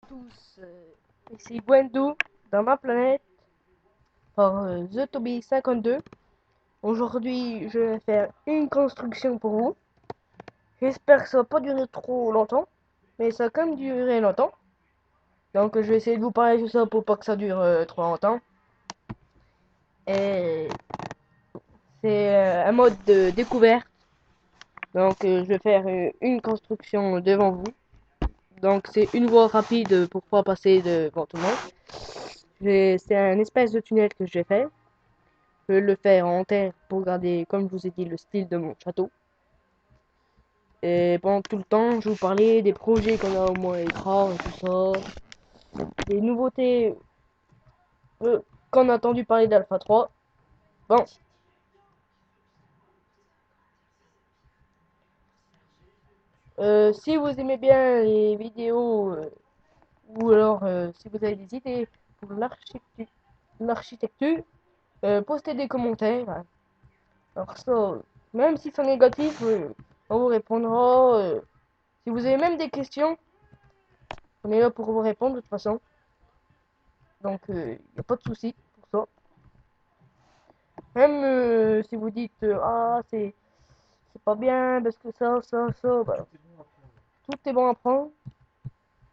Tous, ici Gwendo dans ma planète par TheToby52. Aujourd'hui, je vais faire une construction pour vous. J'espère que ça va pas durer trop longtemps, mais ça va quand même durer longtemps. Donc, je vais essayer de vous parler de ça pour pas que ça dure trop longtemps. Et c'est un mode de découverte. Donc, je vais faire une construction devant vous. Donc, c'est une voie rapide pour pas passer devant tout le monde. C'est un espèce de tunnel que je vais faire. Je vais le faire en terre pour garder, comme je vous ai dit, le style de mon château. Et pendant tout le temps, je vais vous parler des projets qu'on a au moins écran et tout ça. Des nouveautés qu'on a entendu parler d'Alpha 3. Bon, si vous aimez bien les vidéos, ou alors si vous avez des idées pour l'architecture, postez des commentaires. Alors ça, même si c'est négatif, on vous répondra. Si vous avez même des questions, on est là pour vous répondre de toute façon. Donc, il n'y a pas de souci pour ça. Même si vous dites ah, c'est pas bien parce que ça, bah, tout est bon à prendre.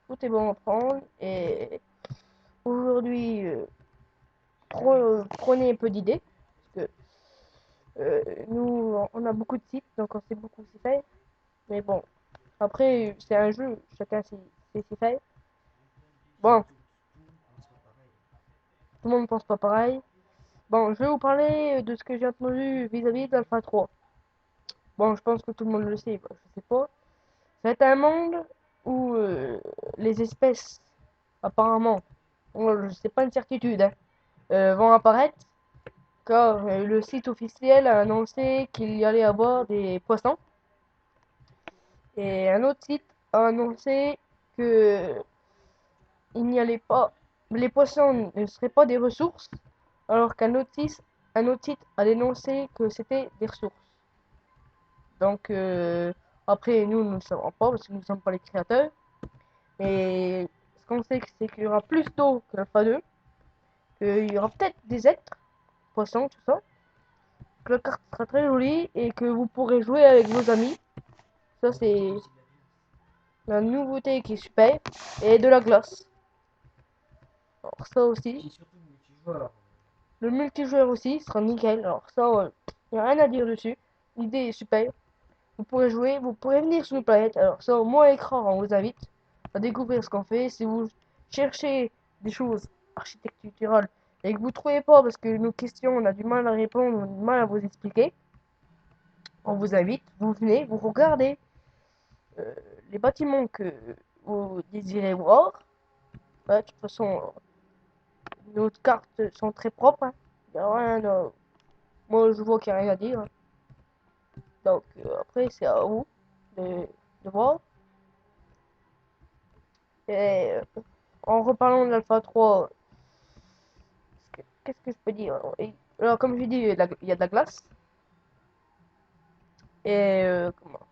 Tout est bon à prendre. Et aujourd'hui, prenez un peu d'idées. Parce que nous, on a beaucoup de sites, donc on sait beaucoup s'y faire. Mais bon, après, c'est un jeu, chacun sait s'y faire. Bon, tout le monde ne pense pas pareil. Bon, je vais vous parler de ce que j'ai entendu vis-à-vis d'Alpha 3. Bon, je pense que tout le monde le sait, bah, je sais pas. C'est un monde où les espèces, apparemment, bon, c'est pas une certitude, hein, vont apparaître, car le site officiel a annoncé qu'il y allait avoir des poissons, et un autre site a annoncé que il n'y allait pas, les poissons ne seraient pas des ressources, alors un autre site a dénoncé que c'était des ressources. Donc, après, nous ne le savons pas parce que nous ne sommes pas les créateurs. Mais ce qu'on sait, c'est qu'il y aura plus d'eau que l'Alpha 2, qu'il y aura peut-être des êtres, poissons, tout ça, que la carte sera très jolie et que vous pourrez jouer avec vos amis. Ça, c'est la nouveauté qui est super. Et de la glace. Alors, ça aussi. Le multijoueur aussi sera nickel. Alors, ça, il n'y a rien à dire dessus. L'idée est super. Vous pourrez jouer, vous pourrez venir sur une planète. Alors, ça, au moins écran, on vous invite à découvrir ce qu'on fait. Si vous cherchez des choses architecturales et que vous ne trouvez pas parce que nos questions, on a du mal à répondre, on a du mal à vous expliquer, on vous invite, vous venez, vous regardez euh, les bâtiments que vous désirez voir. Ouais, de toute façon, nos cartes sont très propres, hein. Y a rien moi, je vois qu'il n'y a rien à dire. Donc, après, c'est à vous de voir. Et en reparlant de l'Alpha 3, qu'est-ce que je peux dire? Alors, comme je dis, il y a de la glace. Et comment?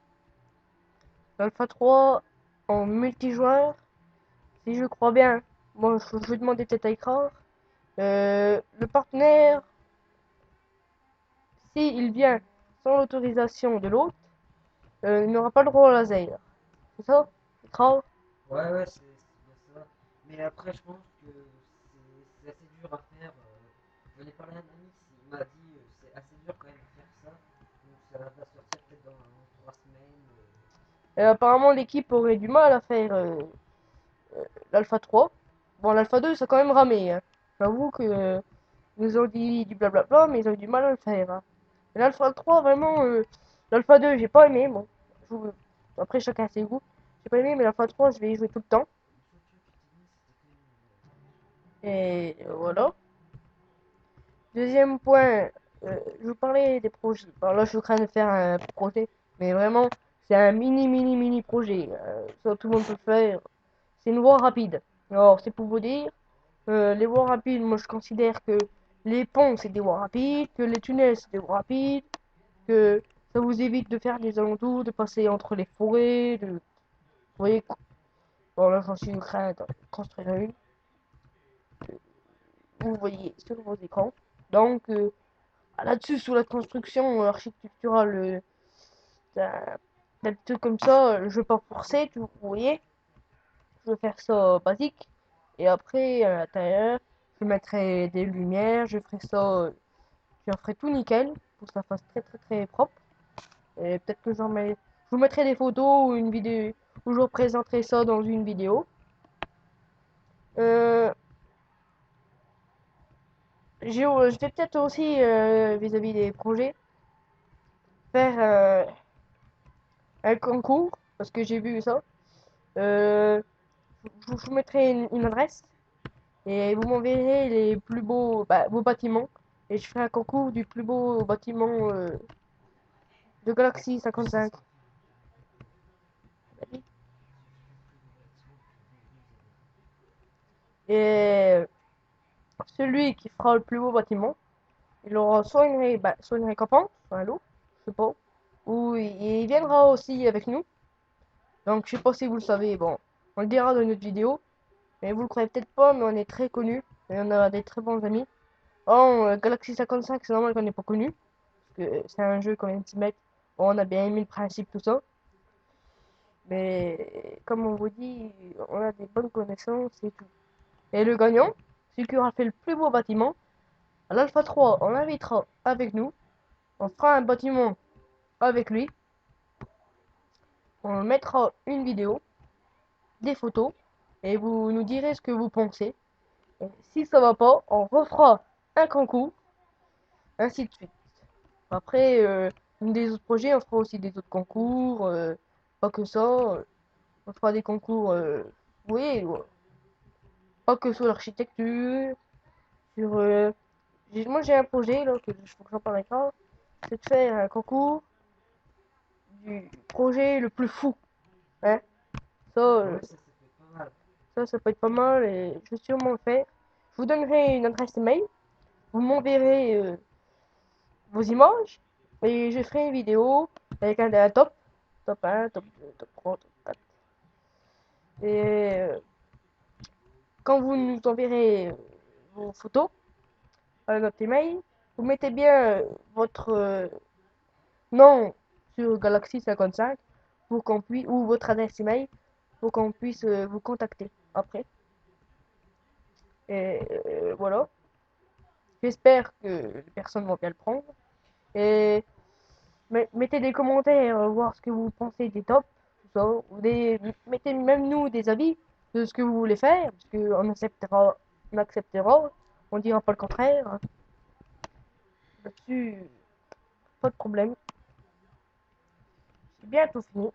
L'Alpha 3 en multijoueur, si je crois bien, bon, je vais demander peut-être à écran. Le partenaire, si il vient sans l'autorisation de l'autre, il n'aura pas le droit au laser. C'est ça? Écran? Ouais, ouais, c'est bien ça. Mais après, je pense que c'est assez dur à faire. J'en ai parlé à un ami qui m'a dit c'est assez dur quand même à faire ça. Donc ça va sortir peut-être dans 3 semaines. Apparemment, l'équipe aurait du mal à faire l'Alpha 3. Bon, l'Alpha 2, ça a quand même ramé, hein. J'avoue que nous ont dit du blablabla, mais ils ont eu du mal à le faire, hein. L'Alpha 3, vraiment, l'Alpha 2, j'ai pas aimé, bon. Après, chacun ses goûts. J'ai pas aimé, mais l'Alpha 3, je vais y jouer tout le temps. Et voilà. Deuxième point, je vous parlais des projets. Alors là, je suis en train de faire un projet, mais vraiment, c'est un mini projet. Ça, tout le monde peut le faire. C'est une voie rapide. Alors, c'est pour vous dire, les voies rapides, moi, je considère que les ponts, c'est des voies rapides, que les tunnels, c'est des voies rapides, que ça vous évite de faire des alentours, de passer entre les forêts, de... Vous voyez, Bon, là, j'en suis en train de construire une. Vous voyez sur vos écrans. Donc, là-dessus, sous la construction architecturale d'un d'un truc comme ça, je vais pas forcer, vous voyez. Je vais faire ça basique. Et après, à l'intérieur, je mettrai des lumières, je ferai ça, je ferai tout nickel pour que ça fasse très très très propre. Et peut-être que je vous mettrai des photos ou une vidéo où je représenterai ça dans une vidéo. Euh, je vais peut-être aussi, vis-à-vis des projets, faire un concours, parce que j'ai vu ça. Euh, je vous mettrai une adresse et vous m'enverrez les plus beaux, vos bâtiments. Et je ferai un concours du plus beau bâtiment de Galaxy Tu sais, 55. ça fait Et celui qui fera le plus beau bâtiment, il aura soit une récompense, soit un lot, je sais pas. Ou il viendra aussi avec nous. Donc je sais pas si vous le savez, bon, on le dira dans une autre vidéo. Mais vous le croyez peut-être pas, mais on est très connus. Et on a des très bons amis. Oh, Galaxy 55, c'est normal qu'on n'est pas connu. Parce que c'est un jeu qu'on vient de s'y mettre. Bon, on a bien aimé le principe, tout ça. Mais comme on vous dit, on a des bonnes connaissances et tout. Et le gagnant, celui qui aura fait le plus beau bâtiment, à l'Alpha 3, on l'invitera avec nous. On fera un bâtiment avec lui. On mettra une vidéo, des photos. Et vous nous direz ce que vous pensez. Et si ça va pas, on refera un concours, ainsi de suite. Après, des autres projets, on fera aussi des autres concours. Pas que ça. On fera des concours, oui, pas que sur l'architecture. Sur, moi, j'ai un projet, là, que je faut que j'en parle avec toi. C'est de faire un concours du projet le plus fou. Hein. Ça, ouais, ça peut être pas mal. ça peut être pas mal et je vais sûrement le faire. Je vous donnerai une adresse email. Vous m'enverrez vos images et je ferai une vidéo avec un top. Top 1, top 2, top 3, top 4. Et quand vous nous enverrez vos photos à notre email, vous mettez bien votre nom sur Galaxy 55 pour qu'on puisse, ou votre adresse email pour qu'on puisse vous contacter après. Et voilà. J'espère que les personnes vont bien le prendre. Et mettez des commentaires, voir ce que vous pensez des tops, tout ça. Mettez même nous des avis de ce que vous voulez faire, parce on acceptera, on dira pas le contraire. Hein. Là-dessus, pas de problème. C'est bientôt fini.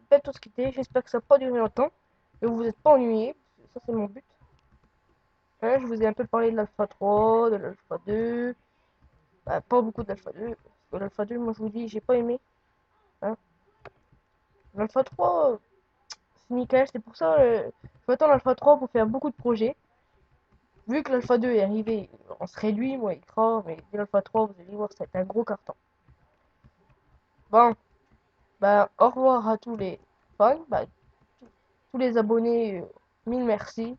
Bientôt se quitter. J'espère que ça n'a pas duré longtemps et vous vous êtes pas ennuyés. Ça, c'est mon but. Hein, je vous ai un peu parlé de l'Alpha 3, de l'Alpha 2. Pas beaucoup de l'Alpha 2. Parce que l'Alpha 2, moi, je vous dis, j'ai pas aimé. Hein. L'Alpha 3, c'est nickel. C'est pour ça, je m'attends à l'Alpha 3 pour faire beaucoup de projets. Vu que l'Alpha 2 est arrivé, on se réduit, moi, il crame. Mais dès l'Alpha 3, vous allez voir, c'est un gros carton. Bon, au revoir à tous les fans. Tous les abonnés, mille merci.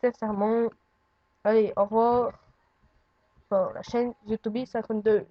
Sincèrement. Allez, au revoir pour la chaîne YouTube 52.